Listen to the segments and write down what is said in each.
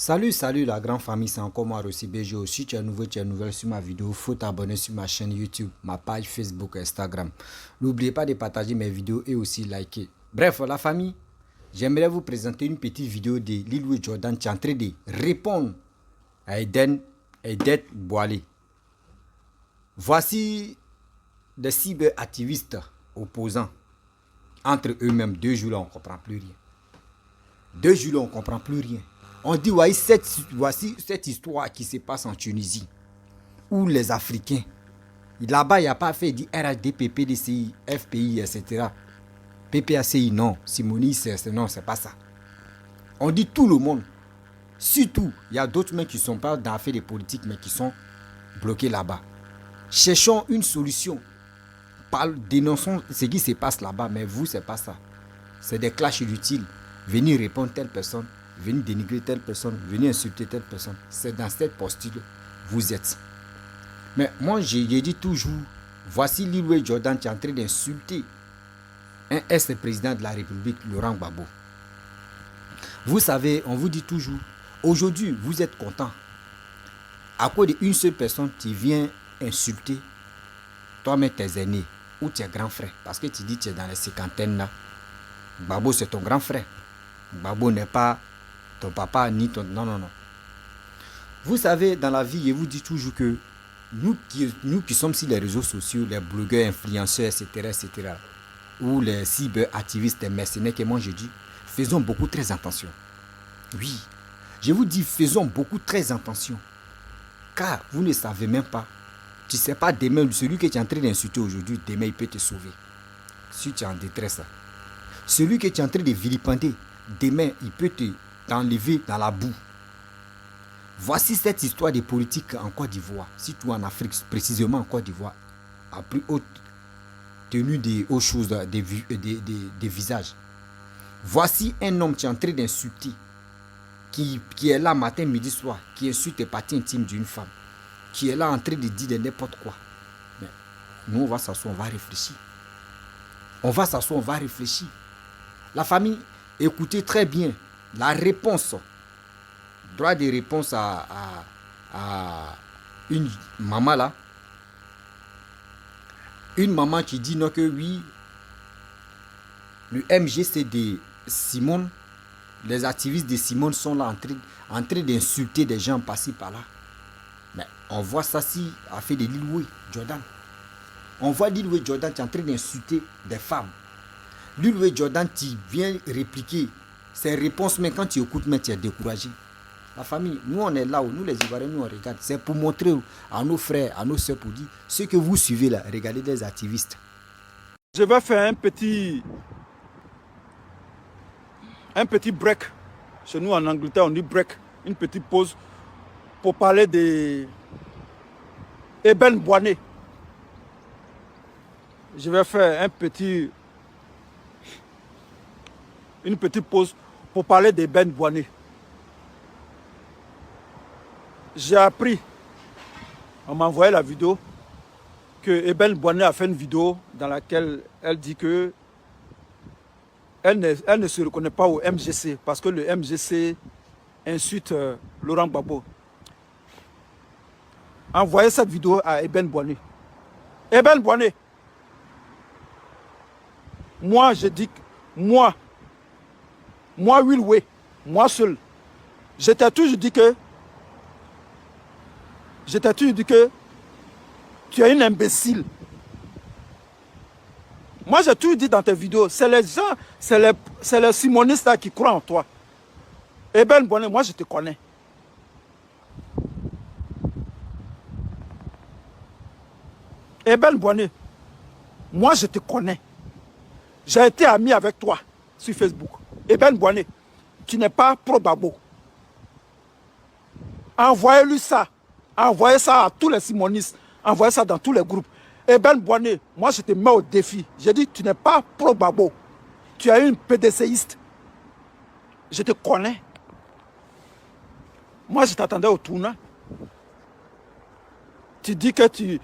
Salut la grande famille, c'est encore moi Rossi BGO. Si tu es nouveau, tu es nouvelle sur ma vidéo, faut t'abonner sur ma chaîne YouTube, ma page Facebook, Instagram. N'oubliez pas de partager mes vidéos et aussi liker. Bref, la famille, j'aimerais vous présenter une petite vidéo de Lil Wayne Jordan qui est en train de répondre à Edet Boalé. Voici des cyberactivistes opposants entre eux-mêmes. 2 jours là, on ne comprend plus rien. 2 jours là, on ne comprend plus rien. On dit, voici cette histoire qui se passe en Tunisie, où les Africains, là-bas, il n'y a pas fait, il dit RHDP, PDCI, FPI, etc. PPACI, non. Simoni, non, c'est pas ça. On dit tout le monde. Surtout, il y a d'autres mecs qui ne sont pas dans l'affaire des politiques, mais qui sont bloqués là-bas. Cherchons une solution. Dénonçons ce qui se passe là-bas, mais vous, c'est pas ça. C'est des clashs inutiles. Venir répondre telle personne, venir dénigrer telle personne, venir insulter telle personne. C'est dans cette posture vous êtes. Mais moi, j'ai dit toujours, voici Lil Wayne Jordan qui est en train d'insulter un ex-président de la République, Laurent Gbagbo. Vous savez, on vous dit toujours, aujourd'hui, vous êtes content. À cause d'une seule personne qui vient insulter toi-même tes aînés ou tes grands frères. Parce que tu dis que tu es dans les cinquantaines là. Gbagbo, c'est ton grand frère. Gbagbo n'est pas ton papa ni ton... Non. Vous savez, dans la vie, je vous dis toujours que nous qui sommes sur les réseaux sociaux, les blogueurs, influenceurs, etc., ou les cyberactivistes, les mercenaires, que moi je dis, faisons beaucoup très attention. Oui, je vous dis, faisons beaucoup très attention. Car vous ne savez même pas. Tu ne sais pas demain, celui que tu es en train d'insulter aujourd'hui, demain il peut te sauver. Si tu es en détresse. Celui que tu es en train de vilipender, demain il peut t'enlever dans la boue. Voici cette histoire de politique en Côte d'Ivoire, surtout en Afrique, précisément en Côte d'Ivoire, à plus haute tenue des hautes choses, des visages. Voici un homme qui est en train d'insulter, qui est là matin, midi, soir, qui insulte les parties intimes d'une femme, qui est là en train de dire de n'importe quoi. Mais nous, on va s'asseoir, on va réfléchir. On va s'asseoir, on va réfléchir. La famille, écoutez très bien la réponse, droit de réponse à une maman là. Une maman qui dit non que oui, le MGC de Simone, les activistes de Simone sont là en train d'insulter des gens passés par là. Mais on voit ça si a fait de Lil Wayne Jordan. On voit Lil Wayne Jordan qui est en train d'insulter des femmes. Lil Wayne Jordan qui vient répliquer ses réponses, mais quand tu écoutes, mais tu es découragé. La famille, nous on est là où nous les Ivoiriens, nous on regarde. C'est pour montrer à nos frères, à nos soeurs, pour dire ce que vous suivez là, regardez des activistes. Je vais faire un petit break. Chez nous en Angleterre, on dit break, une petite pause pour parler de Eben Boané. Je vais faire une petite pause pour parler d'Eben Boané. J'ai appris, on m'a envoyé la vidéo, que Eben Boané a fait une vidéo dans laquelle elle dit que elle ne se reconnaît pas au MGC parce que le MGC insulte Laurent Gbagbo. Envoyez cette vidéo à Eben Boané. Eben Boané, moi je dis que moi Lil Wayne, moi seul, je t'ai toujours dit que tu es une imbécile. Moi, j'ai toujours dit dans tes vidéos, c'est les gens, c'est les simonistes là qui croient en toi. Eben Boané, moi, je te connais. Eben Boané, moi, je te connais. J'ai été ami avec toi sur Facebook. Eben Boané, qui n'est pas pro-Gbagbo. Envoyez-lui ça. Envoyez ça à tous les simonistes. Envoyez ça dans tous les groupes. Eben Boané, moi je te mets au défi. J'ai dit, tu n'es pas pro-Gbagbo. Tu es une PDCiste. Je te connais. Moi je t'attendais au tournant. Tu dis que tu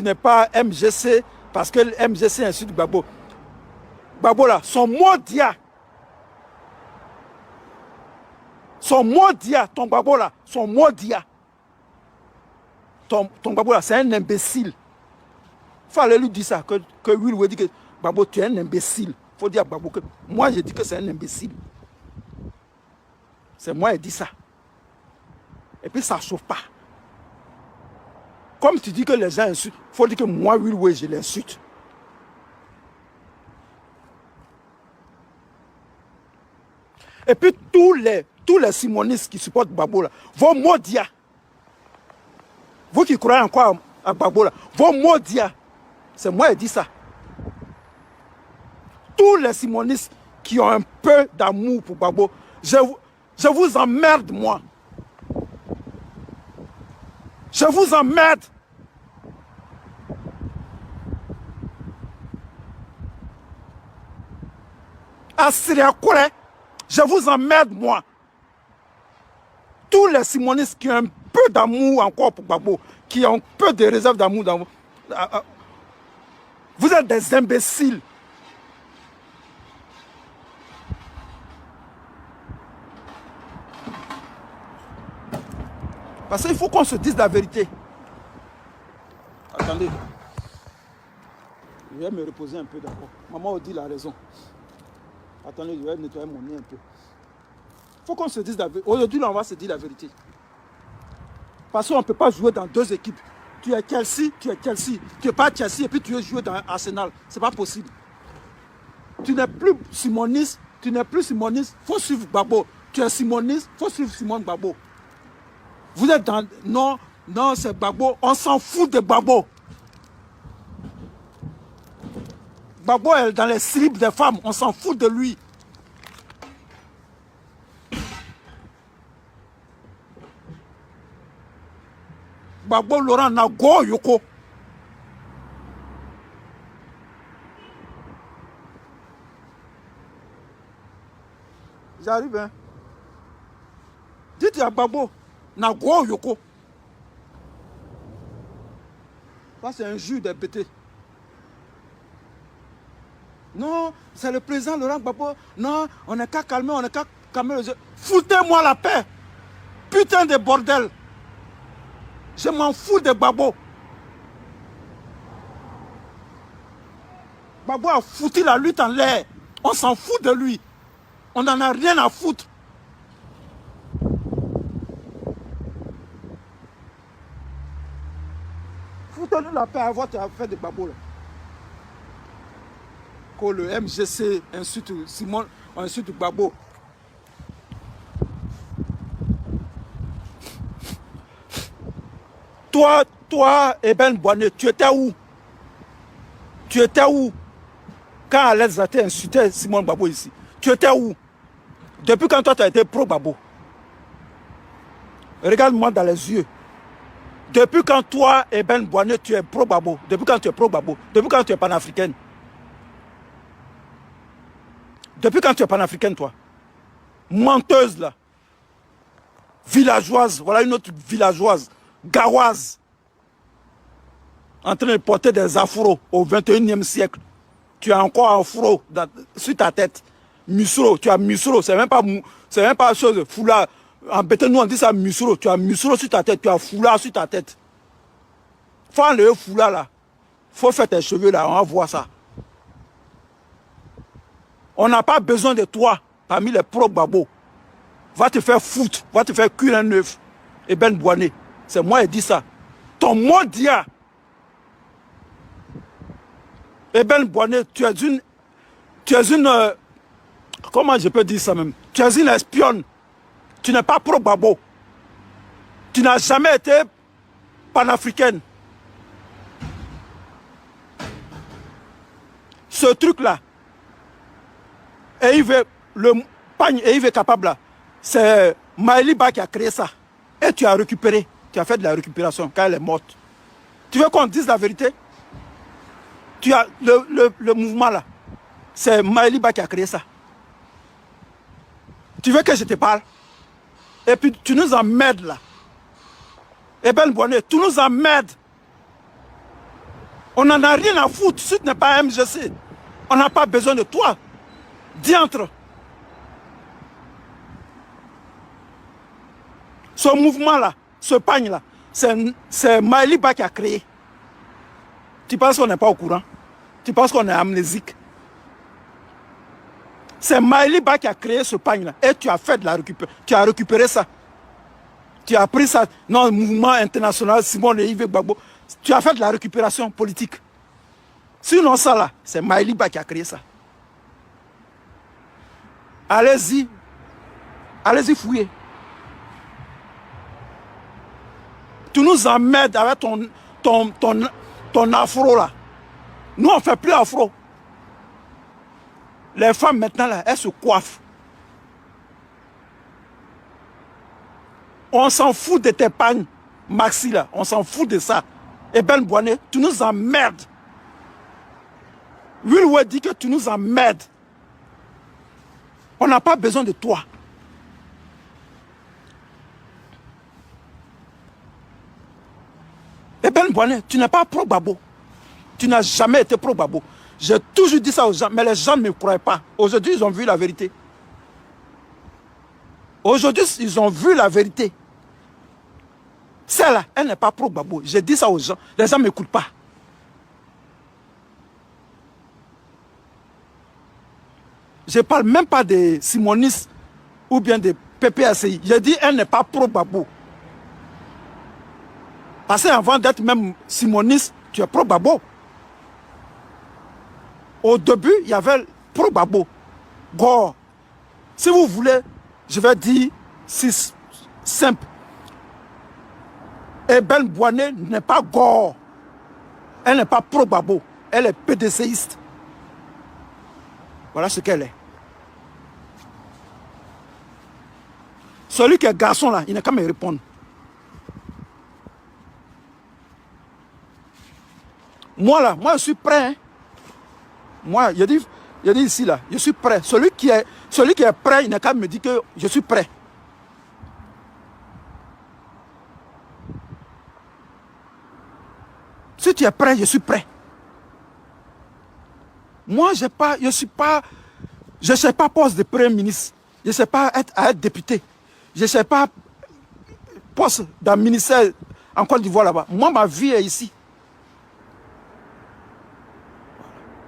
n'es pas MGC parce que le MGC insulte Gbagbo. Gbagbo là, son mot dia. Son Modia, ton Gbagbo là, son Modia. Ton Gbagbo là, c'est un imbécile. Fallait lui dire ça, que Will dit que Gbagbo, tu es un imbécile. Faut dire à Gbagbo que moi, je dis que c'est un imbécile. C'est moi qui dis ça. Et puis ça ne chauffe pas. Comme tu dis que les gens insultent, il faut dire que moi, Will, je l'insulte. Et puis tous les simonistes qui supportent Gbagbo là, vos maudia. Vous qui croyez encore à Gbagbo là, vos maudia. C'est moi qui dis ça. Tous les simonistes qui ont un peu d'amour pour Gbagbo, je vous emmerde, moi. Je vous emmerde. À Syria-Kouré, je vous emmerde, moi. Tous les simonistes qui ont un peu d'amour encore pour Gbagbo, qui ont un peu de réserve d'amour, vous êtes des imbéciles. Parce qu'il faut qu'on se dise la vérité. Attendez. Je vais me reposer un peu d'abord. Maman dit la raison. Attendez, je vais nettoyer mon nez un peu. Il faut qu'on se dise la vérité. Aujourd'hui, on va se dire la vérité. Parce qu'on ne peut pas jouer dans deux équipes. Tu es Chelsea, tu es Chelsea. Tu n'es pas Chelsea et puis tu veux jouer dans Arsenal. Ce n'est pas possible. Tu n'es plus simoniste. Tu n'es plus simoniste. Il faut suivre Gbagbo. Tu es simoniste. Il faut suivre Simone Gbagbo. Vous êtes dans... Non, non, c'est Gbagbo. On s'en fout de Gbagbo. Gbagbo est dans les slips des femmes. On s'en fout de lui. Gbagbo Laurent Nago Yoko. J'arrive, hein. Dites à Gbagbo Nago Yoko. Ça, c'est un jus de pété. Non, c'est le président Laurent Gbagbo. Non, on n'est qu'à calmer, on n'est qu'à calmer les yeux. Foutez-moi la paix. Putain de bordel. Je m'en fous de Gbagbo. Gbagbo a foutu la lutte en l'air. On s'en fout de lui. On n'en a rien à foutre. Foutez-nous la paix à votre affaire de Gbagbo là. Que le MGC insulte Simon, insulte Gbagbo. Toi, Eben Boignet, tu étais où? Tu étais où? Quand Alex Zaté insultait Simon Gbagbo ici, tu étais où? Depuis quand toi tu as été pro-Gbagbo? Regarde-moi dans les yeux. Depuis quand toi, Eben Boignet, tu es pro-Gbagbo? Depuis quand tu es pro-Gbagbo? Depuis quand tu es panafricaine? Depuis quand tu es panafricaine, toi? Menteuse, là. Villageoise. Voilà une autre villageoise. Garoise. En train de porter des afros au 21e siècle. Tu as encore un afro sur ta tête. Musuro. Tu as musuro. C'est même pas chose. Foulard. En béton, nous on dit ça musuro. Tu as musuro sur ta tête. Tu as foulard sur ta tête. Faut enlever foulard là. Faut faire tes cheveux là. On va voir ça. On n'a pas besoin de toi parmi les pro-Gbagbo. Va te faire foutre, va te faire cuire un œuf. Eben Boignet, c'est moi qui dis ça. Ton mot dia. Eben Boignet, tu es une... comment je peux dire ça même? Tu es une espionne. Tu n'es pas pro-Gbagbo. Tu n'as jamais été panafricaine. Ce truc-là, et il veut, le pagne et il veut capable là, c'est Maëliba qui a créé ça. Et tu as récupéré, tu as fait de la récupération quand elle est morte. Tu veux qu'on dise la vérité? Tu as le mouvement là, c'est Maëliba qui a créé ça. Tu veux que je te parle? Et puis tu nous emmerdes là. Eben Boignet, tu nous emmerdes. On n'en a rien à foutre, si tu n'es pas un MGC. On n'a pas besoin de toi. Diantre. Ce mouvement-là, ce pagne-là, c'est Maëliba qui a créé. Tu penses qu'on n'est pas au courant? Tu penses qu'on est amnésique? C'est Maëliba qui a créé ce pagne-là. Et tu as fait de la récupération. Tu as récupéré ça. Tu as pris ça dans le mouvement international, Simone et Yves Gbagbo. Tu as fait de la récupération politique. Sinon ça là, c'est Maëliba qui a créé ça. Allez-y. Allez-y fouiller. Tu nous emmerdes avec ton afro là. Nous on ne fait plus afro. Les femmes maintenant là, elles se coiffent. On s'en fout de tes pagnes, Maxi là. On s'en fout de ça. Et Ben Boané, tu nous emmerdes. Will dit que tu nous emmerdes. On n'a pas besoin de toi. Et Ben Boané, tu n'es pas pro-Gbagbo. Tu n'as jamais été pro-Gbagbo. J'ai toujours dit ça aux gens, mais les gens ne me croient pas. Aujourd'hui, ils ont vu la vérité. Aujourd'hui, ils ont vu la vérité. Celle-là, elle n'est pas pro-Gbagbo. J'ai dit ça aux gens. Les gens ne m'écoutent pas. Je ne parle même pas des simonistes ou bien des PPACI. J'ai dit elle n'est pas pro-Gbagbo. Parce qu'avant d'être même simoniste, tu es pro-Gbagbo. Au début, il y avait pro-Gbagbo. Gore. Si vous voulez, je vais dire, c'est simple. Et Ben Boané n'est pas Gore. Elle n'est pas pro-Gbagbo. Elle est PDCiste. Voilà ce qu'elle est. Celui qui est garçon là, il n'a qu'à me répondre. Moi là, moi je suis prêt. Hein. Moi, il dit ici là, je suis prêt. Celui qui est prêt, il n'a qu'à me dire que je suis prêt. Si tu es prêt, je suis prêt. Moi, je ne sais pas poste de premier ministre. Je ne sais pas être député. Je ne sais pas poste d'un ministère en Côte d'Ivoire là-bas. Moi, ma vie est ici.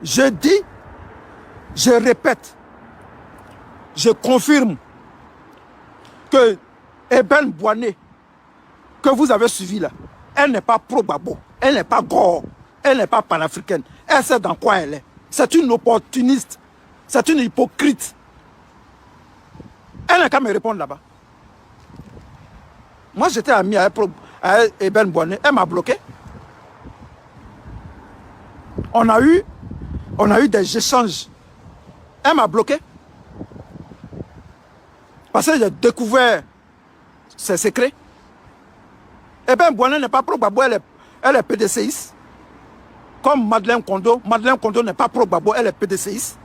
Je dis, je répète, je confirme que Eben Boané, que vous avez suivi là, elle n'est pas pro-Gbagbo, elle n'est pas Gore, elle n'est pas panafricaine. Elle sait dans quoi elle est. C'est une opportuniste, c'est une hypocrite. Elle n'a qu'à me répondre là-bas. Moi, j'étais ami à Eben Boané, elle m'a bloqué. On a eu des échanges. Elle m'a bloqué. Parce que j'ai découvert ses secrets. Eben Boané n'est pas pro-Gbagbo, elle est PDCiste. Comme Madeleine Kondo. Madeleine Kondo n'est pas pro-Gbagbo, elle est PDCiste.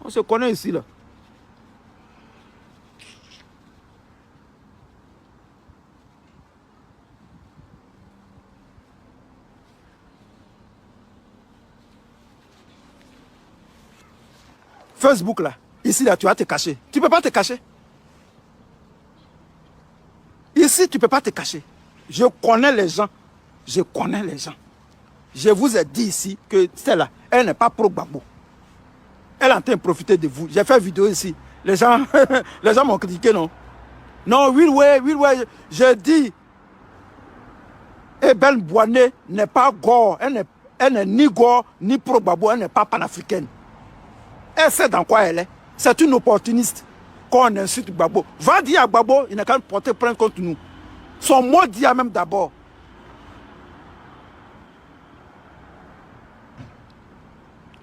On se connaît ici là. Facebook là, ici là, tu vas te cacher. Tu ne peux pas te cacher. Ici, tu ne peux pas te cacher. Je connais les gens. Je connais les gens. Je vous ai dit ici que celle-là, elle n'est pas pro-Gbagbo. Elle est en train de profiter de vous. J'ai fait une vidéo ici. Les gens m'ont critiqué, non? Non, oui, je dis, Eben Boané n'est pas Gore. Elle n'est ni Gore, ni pro-Gbagbo. Elle n'est pas panafricaine. Elle sait dans quoi elle est. C'est une opportuniste. Quand on insulte Gbagbo, va dire à Gbagbo, il n'a qu'à porter plainte contre nous. Son mot dit à même d'abord.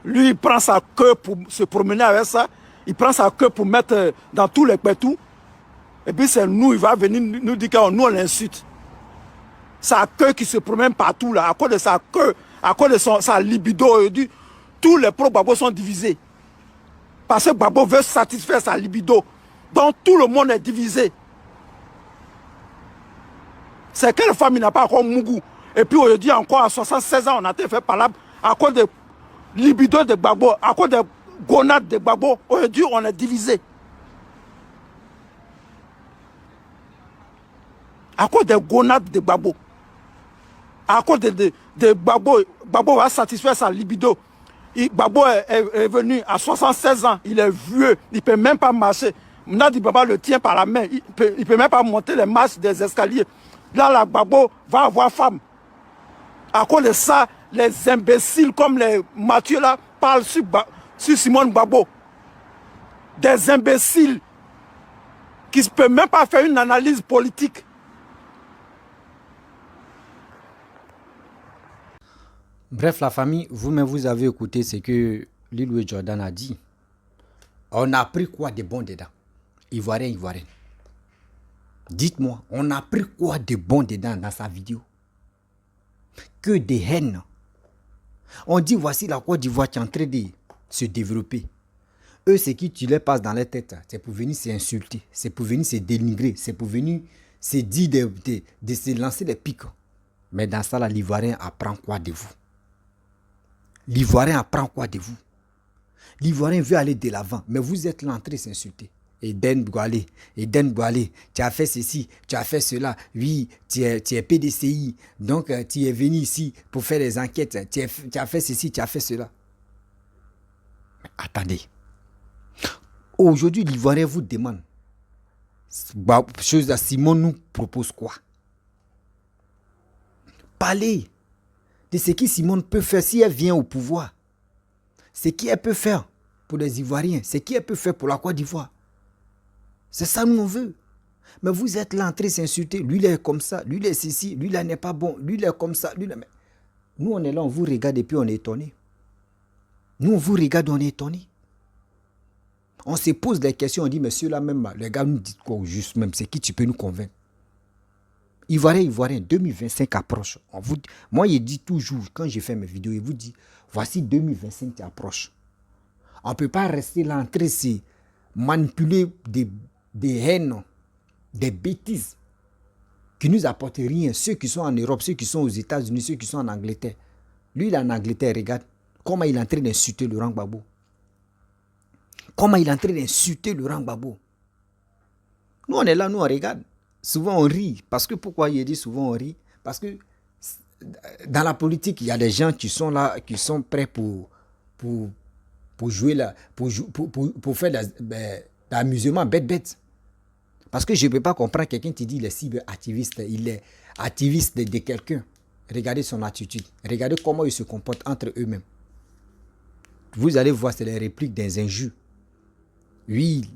Lui, il prend sa queue pour se promener avec ça. Il prend sa queue pour mettre dans tous les pétous. Et puis c'est nous, il va venir nous dire que nous, on l'insulte. Sa queue qui se promène partout là, à cause de sa queue, à cause de sa libido. Il dit, tous les pro-Gbagbo sont divisés. Parce que Gbagbo veut satisfaire sa libido. Donc tout le monde est divisé. C'est quelle femme il n'a pas encore Mougou. Et puis aujourd'hui encore à 76 ans, on a été fait par là à cause libido de Gbagbo, à cause des gonades de Gbagbo, aujourd'hui on est divisé. À cause des gonades de Gbagbo. À cause de Gbagbo, Gbagbo va satisfaire sa libido. Gbagbo est venu à 76 ans, il est vieux, il ne peut même pas marcher. Nadi Baba le tient par la main, il ne peut même pas monter les marches des escaliers. Là, Gbagbo va avoir femme. À cause de ça, les imbéciles comme les Mathieu là parlent sur Simone Gbagbo. Des imbéciles qui ne peuvent même pas faire une analyse politique. Bref, la famille, vous-même, vous avez écouté ce que Lil Jordan a dit. On a pris quoi de bon dedans? Ivoirien. Dites-moi, on a pris quoi de bon dedans dans sa vidéo? Que des haines. On dit, voici la Côte d'Ivoire qui est en train de se développer. Eux, ce qui tu les passes dans la tête, c'est pour venir s'insulter, c'est pour venir se dénigrer, c'est pour venir se dire de se lancer des pics. Mais dans ça, là, l'Ivoirien apprend quoi de vous? L'Ivoirien apprend quoi de vous? L'Ivoirien veut aller de l'avant, mais vous êtes là en train de s'insulter. Eden Boualé, tu as fait ceci, tu as fait cela. Oui, tu es PDCI, donc tu es venu ici pour faire des enquêtes. Tu as fait ceci, tu as fait cela. Mais attendez. Aujourd'hui, l'Ivoirien vous demande. Chose à Simon nous propose quoi? Parlez de ce que Simone peut faire si elle vient au pouvoir. Ce qu'elle peut faire pour les Ivoiriens, ce qu'elle peut faire pour la Côte d'Ivoire. C'est ça nous on veut. Mais vous êtes là en train de s'insulter. Lui, il est comme ça. Lui, il est ceci. Lui, il n'est pas bon. Lui, il est comme ça. Lui, mais nous, on est là, on vous regarde et puis on est étonné. Nous, on vous regarde, on est étonné. On se pose des questions, on dit, monsieur, là même, les gars nous disent quoi au juste même, c'est qui tu peux nous convaincre? Ivoirien, 2025 approche. Moi, je dis toujours, quand je fais mes vidéos, je vous dis, voici 2025 qui approche. On ne peut pas rester là en train de se manipuler des haines, des bêtises qui ne nous apportent rien. Ceux qui sont en Europe, ceux qui sont aux États-Unis, ceux qui sont en Angleterre. Lui, il est en Angleterre, regarde comment il est en train d'insulter Laurent Gbagbo. Comment il est en train d'insulter Laurent Gbagbo. Nous, on est là, nous, on regarde. Souvent, on rit. Parce que pourquoi il dit souvent on rit? Parce que dans la politique, il y a des gens qui sont là, qui sont prêts pour jouer là, pour faire de l'amusement bête. Parce que je ne peux pas comprendre quelqu'un qui dit qu'il est cyberactiviste, il est activiste de quelqu'un. Regardez son attitude. Regardez comment ils se comportent entre eux-mêmes. Vous allez voir, c'est les répliques des injures. Oui,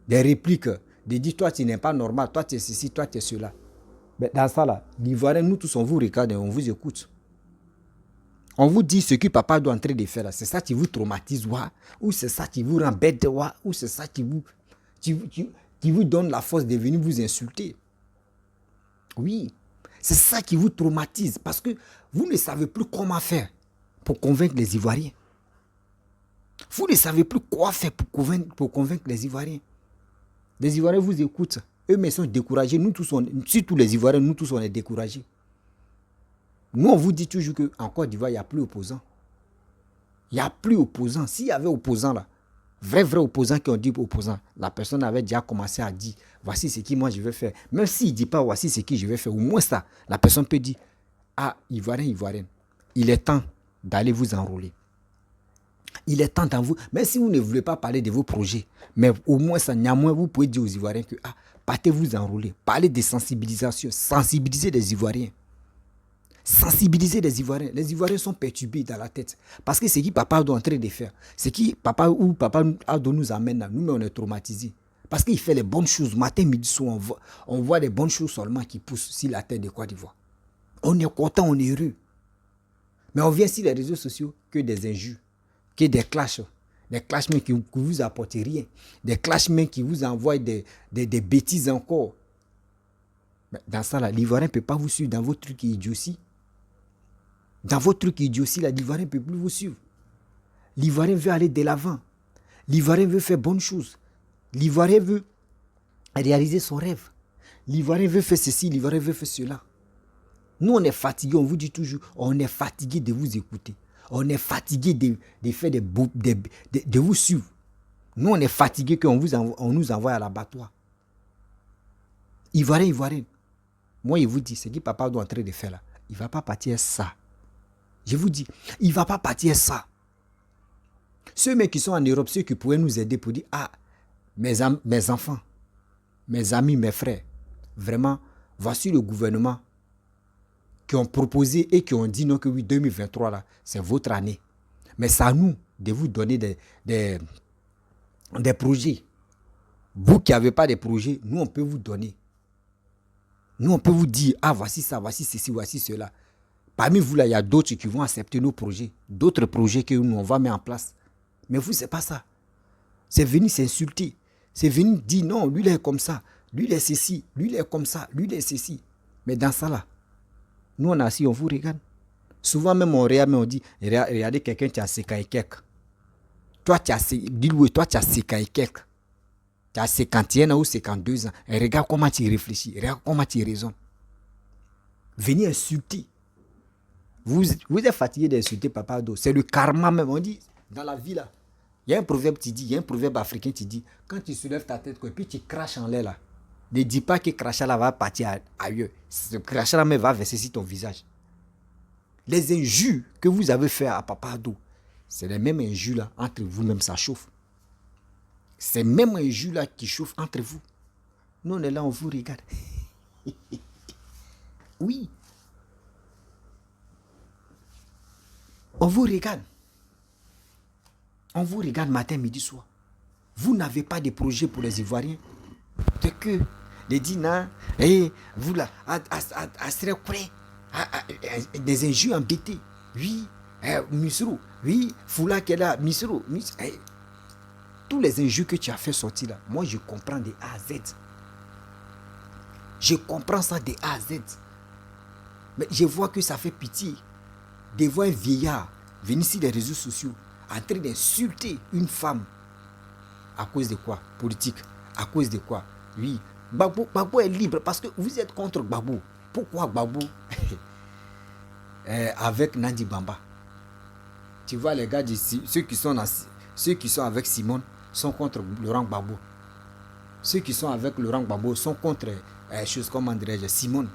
des répliques. De dire, toi, tu n'es pas normal, toi, tu es ceci, toi, tu es cela. Mais dans ça, là, l'Ivoirien, nous tous, on vous regarde et on vous écoute. On vous dit ce que papa doit en train de faire, là. C'est ça qui vous traumatise, ouais, ou c'est ça qui vous rend bête, ouais, ou c'est ça qui vous donne la force de venir vous insulter. Oui, c'est ça qui vous traumatise, parce que vous ne savez plus comment faire pour convaincre les Ivoiriens. Vous ne savez plus quoi faire pour convaincre les Ivoiriens. Les Ivoiriens vous écoutent. Eux-mêmes sont découragés. Nous tous, surtout les Ivoiriens, nous tous, on est découragés. Nous, on vous dit toujours qu'en Côte d'Ivoire, il n'y a plus opposants. Il n'y a plus opposants. S'il y avait opposants là, vrai opposants qui ont dit opposants, la personne avait déjà commencé à dire, voici ce que moi je vais faire. Même s'il ne dit pas, voici ce que je vais faire, au moins ça, la personne peut dire, ah, Ivoirien, il est temps d'aller vous enrôler. Il est temps dans vous, même si vous ne voulez pas parler de vos projets, mais au moins, ça, néanmoins, vous pouvez dire aux Ivoiriens que partez vous enrôler. Parlez de sensibilisation, sensibiliser les Ivoiriens. Sensibiliser les Ivoiriens. Les Ivoiriens sont perturbés dans la tête. Parce que ce que papa est en train de faire, ce que papa nous amène là, nous, on est traumatisés. Parce qu'il fait les bonnes choses. Matin, midi, soir, on voit les bonnes choses seulement qui poussent sur la tête de Côte d'Ivoire. On est content, on est heureux. Mais on vient sur les réseaux sociaux que des injures. Que des clashs mais qui ne vous apportent rien, des clashs mais qui vous envoient des bêtises encore. Mais dans ça, là, l'Ivoirien ne peut pas vous suivre dans vos trucs idioties. Dans vos trucs idioties, l'Ivoirien ne peut plus vous suivre. L'Ivoirien veut aller de l'avant. L'Ivoirien veut faire bonnes choses. L'Ivoirien veut réaliser son rêve. L'Ivoirien veut faire ceci, l'Ivoirien veut faire cela. Nous, on est fatigués, on vous dit toujours, on est fatigués de vous écouter. On est fatigué de faire de vous suivre. Nous, on est fatigué qu'on on nous envoie à l'abattoir. Ivoirien. Moi, il vous dit, ce que papa doit en train de faire là, il ne va pas partir ça. Je vous dis, il ne va pas partir ça. Ceux mecs qui sont en Europe, ceux qui pourraient nous aider pour dire, ah, mes enfants, mes amis, mes frères, vraiment, voici le gouvernement qui ont proposé et qui ont dit non que oui, 2023 là, c'est votre année. Mais c'est à nous de vous donner des projets. Vous qui n'avez pas de projets, nous on peut vous donner. Nous on peut vous dire, ah voici ça, voici ceci, voici cela. Parmi vous là, il y a d'autres qui vont accepter nos projets. D'autres projets que nous on va mettre en place. Mais vous, c'est pas ça. C'est venir s'insulter. C'est venir dire non, lui il est comme ça. Lui il est ceci, lui il est comme ça, lui il est ceci. Mais dans ça là, nous on a assis, on vous regarde. Souvent même on regarde, mais on dit, regardez quelqu'un qui a 50 et quelques. Toi tu as 50 et quelques. Tu as 51 ans ou 52 ans. Et regarde comment tu réfléchis, regarde comment tu raisonnes. Venez insulter. Vous êtes fatigué d'insulter Papa Ado. C'est le karma même. On dit, dans la vie là, il y a un proverbe qui dit, il y a un proverbe africain qui dit, quand tu soulèves ta tête et puis tu craches en l'air là, ne dis pas que crachat là va partir ailleurs. Ce crachat là même va verser sur ton visage. Les injures que vous avez fait à Papa Ado, c'est les mêmes injures là, entre vous-même ça chauffe. Ces mêmes injures là qui chauffent entre vous. Nous on est là, on vous regarde. Oui. On vous regarde. On vous regarde matin, midi, soir. Vous n'avez pas de projet pour les Ivoiriens. C'est que les dinars, et vous là, des injures embêtées. Oui, Misrou, oui, Foula qui est là, Misrou. Tous les injures que tu as fait sortir là, moi je comprends de A à Z. Je comprends ça de A à Z. Mais je vois que ça fait pitié de voir un vieillard venir sur les réseaux sociaux en train d'insulter une femme. À cause de quoi? Politique. À cause de quoi? Oui. Gbagbo est libre parce que vous êtes contre Gbagbo. Pourquoi Gbagbo avec Nandi Bamba? Tu vois les gars d'ici, ceux qui sont avec Simone sont contre Laurent Gbagbo. Ceux qui sont avec Laurent Gbagbo sont contre choses comme Simone.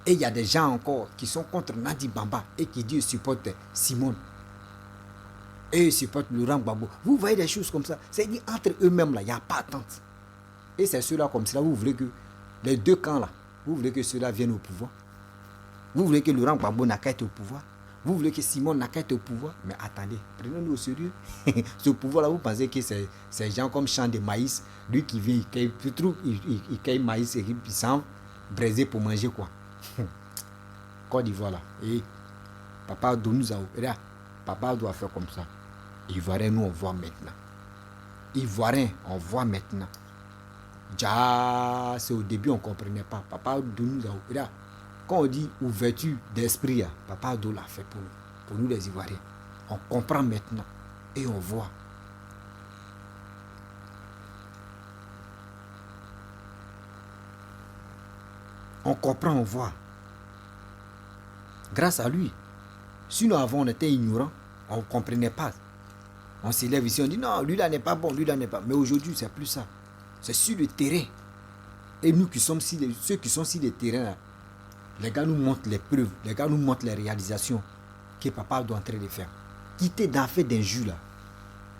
Et il y a des gens encore qui sont contre Nandi Bamba et qui disent supportent Simone. Et ils supportent Laurent Gbagbo. Vous voyez des choses comme ça. C'est dit entre eux-mêmes là, il n'y a pas d'attente. Et c'est ceux-là comme cela, vous voulez que les deux camps là, vous voulez que ceux-là viennent au pouvoir. Vous voulez que Laurent Gbagbo n'a qu'à être au pouvoir. Vous voulez que Simone n'a qu'à être au pouvoir. Mais attendez, prenez-nous au sérieux. Ce pouvoir-là, vous pensez que c'est gens comme champ de maïs. Lui qui vient, il cueille maïs et il s'en braiser pour manger quoi. Côte d'Ivoire là. Et Papa doit nous avoir. Papa doit faire comme ça. Ivoirien, nous on voit maintenant. Ivoirien, on voit maintenant. Déjà, c'est au début on ne comprenait pas. Papa doit nous avoir. Quand on dit ouverture d'esprit, Papa doit l'a fait pour nous les Ivoiriens. On comprend maintenant et on voit. On comprend, on voit. Grâce à lui. Sinon avant on était ignorants, on ne comprenait pas. On s'élève ici, on dit non, lui là n'est pas bon, lui là n'est pas. Mais aujourd'hui c'est plus ça. C'est sur le terrain. Et nous qui sommes ceux qui sont sur le terrain là, les gars nous montrent les preuves, les gars nous montrent les réalisations que Papa doit en train de faire. Quittez d'affaires d'injures là.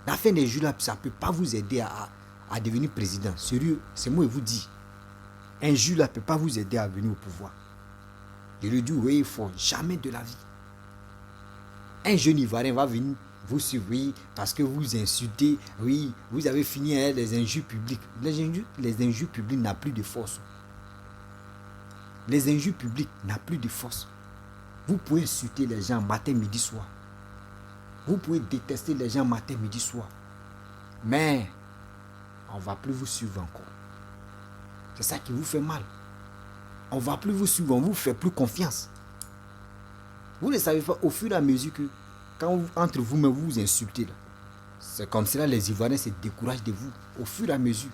L'affaire d'injures là, ça ne peut pas vous aider à devenir président. Sérieux, c'est moi qui vous dis. Injure là ne peut pas vous aider à venir au pouvoir. Je le dis, oui, il faut jamais de la vie. Un jeune Ivoirien va venir vous suivre, oui, parce que vous insultez, oui, vous avez fini les injures publiques. Les injures publiques n'ont plus de force. Les injures publiques n'ont plus de force. Vous pouvez insulter les gens matin, midi, soir. Vous pouvez détester les gens matin, midi, soir. Mais on ne va plus vous suivre encore. C'est ça qui vous fait mal. On ne va plus vous suivre, on ne vous fait plus confiance. Vous ne savez pas, au fur et à mesure que, quand entre vous-même vous vous insultez, là, c'est comme cela les Ivoiriens se découragent de vous, au fur et à mesure.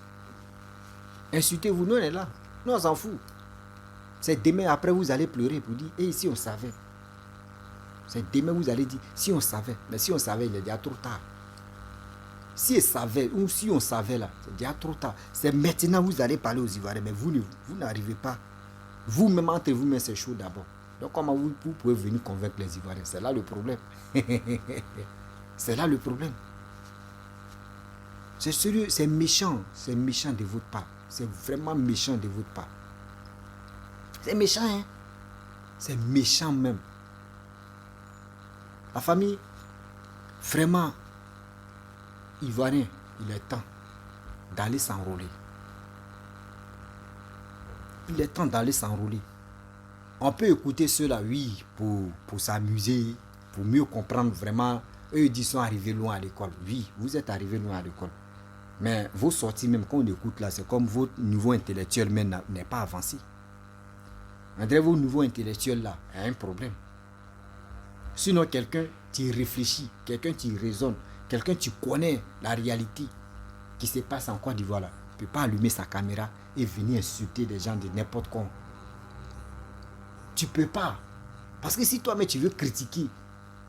Insultez-vous, nous on est là, nous on s'en fout. C'est demain après vous allez pleurer pour dire, et ici on savait. C'est demain, vous allez dire, si on savait. Mais si on savait, il est déjà trop tard. Si on savait, ou si on savait là, c'est déjà trop tard. C'est maintenant vous allez parler aux Ivoiriens, mais vous n'arrivez pas. Vous-même, entre vous-même, c'est chaud d'abord. Donc comment vous pouvez venir convaincre les Ivoiriens? C'est là le problème. C'est là le problème. C'est sérieux, c'est méchant de votre part. C'est vraiment méchant de votre part. C'est méchant, hein? C'est méchant même. La famille, vraiment, Ivoirien, il est temps d'aller s'enrôler. Il est temps d'aller s'enrôler. On peut écouter ceux-là, oui, pour s'amuser, pour mieux comprendre vraiment. Eux, ils sont arrivés loin à l'école. Oui, vous êtes arrivés loin à l'école. Mais vos sorties, même quand on écoute là, c'est comme votre niveau intellectuel même n'est pas avancé. André, votre niveau intellectuel là a un problème. Sinon, quelqu'un qui réfléchit, quelqu'un qui raisonne, quelqu'un qui connaît la réalité qui se passe en Côte d'Ivoire là, ne peut pas allumer sa caméra et venir insulter des gens de n'importe quoi. Tu peux pas. Parce que si toi-même tu veux critiquer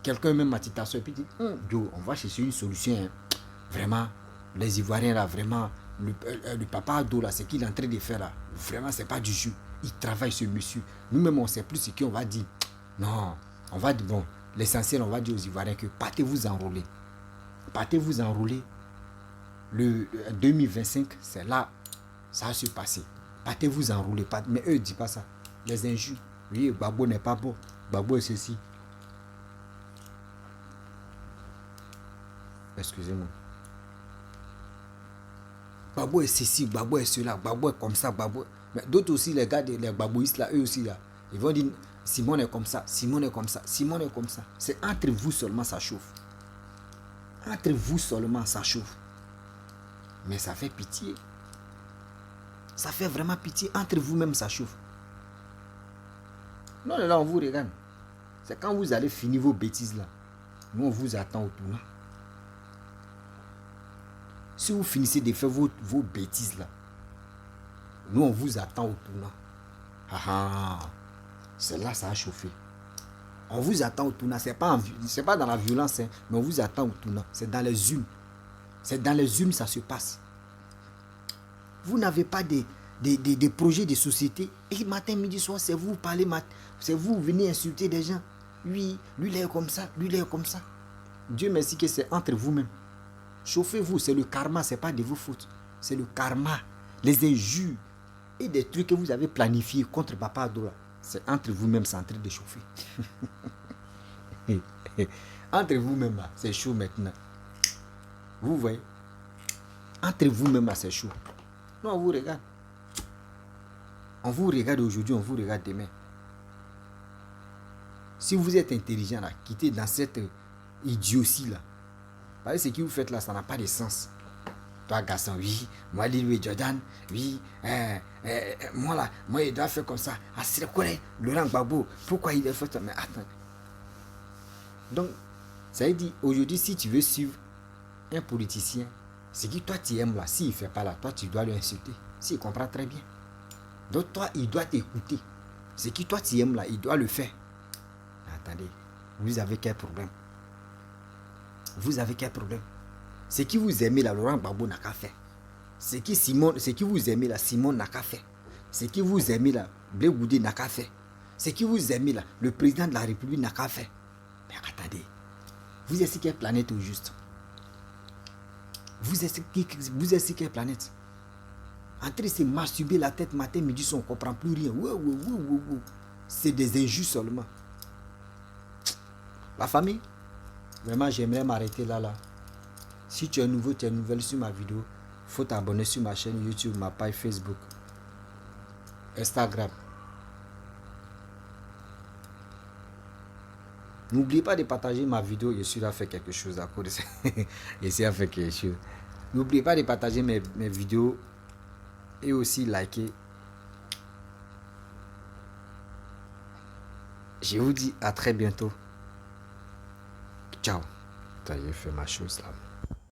quelqu'un même à Titasso et puis tu dis, on va chercher une solution. Hein. Vraiment, les Ivoiriens là, vraiment, le papa Ado là, ce qu'il est en train de faire là, vraiment, c'est pas du jeu. Il travaille ce monsieur. Nous-mêmes, on ne sait plus ce qu'on va dire. Non, on va dire, bon, l'essentiel, on va dire aux Ivoiriens que partez-vous enrôler. Partez-vous enrôler. Le 2025, c'est là, ça va se passer. Partez-vous enrôler. Mais eux ne disent pas ça. Les injures. Oui, Gbagbo n'est pas bon. Gbagbo est ceci. Excusez-moi. Gbagbo est ceci, Gbagbo est cela, Gbagbo est comme ça, Gbagbo. Mais d'autres aussi, les gars, les Gbagboïstes là, eux aussi là, ils vont dire Simon est comme ça, Simon est comme ça, Simon est comme ça. C'est entre vous seulement ça chauffe. Entre vous seulement ça chauffe. Mais ça fait pitié. Ça fait vraiment pitié. Entre vous-même ça chauffe. Non, là, on vous regarde. C'est quand vous allez finir vos bêtises là. Nous, on vous attend au tournant. Si vous finissez de faire vos bêtises là, nous on vous attend au tournant. C'est là ça a chauffé. On vous attend au tournant. C'est pas dans la violence, hein, mais on vous attend au tournant. C'est dans les urnes. C'est dans les urnes ça se passe. Vous n'avez pas des projets de société. Et matin, midi, soir, c'est vous parlez, c'est vous venez insulter des gens. Oui, lui il est comme ça, lui il est comme ça. Dieu merci que c'est entre vous-même. Chauffez-vous, c'est le karma, ce n'est pas de vos fautes. C'est le karma, les injures et des trucs que vous avez planifiés contre Papa Ado. C'est entre vous-même, c'est en train de chauffer. Entre vous-même, c'est chaud maintenant. Vous voyez? Entre vous-même, c'est chaud. Nous, on vous regarde. On vous regarde aujourd'hui, on vous regarde demain. Si vous êtes intelligent, là, quittez dans cette idiotie là. Parce que ce que vous faites là, ça n'a pas de sens. Toi, garçon, oui, moi, Louis Jordan, oui, moi là, moi, il doit faire comme ça. Ah, c'est quoi, Laurent Gbagbo, pourquoi il a fait ça? Mais attends. Donc, ça veut dire, aujourd'hui, si tu veux suivre un politicien, ce que toi, tu aimes là, s'il ne fait pas là, toi, tu dois le insulter. S'il comprend très bien. Donc, toi, il doit t'écouter. Ce que toi, tu aimes là, il doit le faire. Mais attendez, vous avez quel problème? Vous avez quel problème? Ce qui vous aimez là, Laurent Gbagbo n'a qu'à faire. Ce qui vous aimez là, Simon n'a qu'à faire. Ce qui vous aimez là, Blé Goudé n'a qu'à faire. Ce qui vous aimez là, le président de la République n'a qu'à faire. Mais attendez, vous êtes sur quelle planète au juste? Vous êtes sur quelle planète? Entrez se masturber la tête matin, midi, on ne comprend plus rien. C'est des injures seulement. La famille? Vraiment, j'aimerais m'arrêter là. Si tu es nouveau, tu es nouvelle sur ma vidéo, il faut t'abonner sur ma chaîne YouTube, ma page Facebook, Instagram. N'oubliez pas de partager ma vidéo. Je suis là à faire quelque chose à cause de ça. Je suis à faire quelque chose. N'oubliez pas de partager mes vidéos et aussi liker. Je vous dis à très bientôt. Ciao. J'ai fait ma chose là.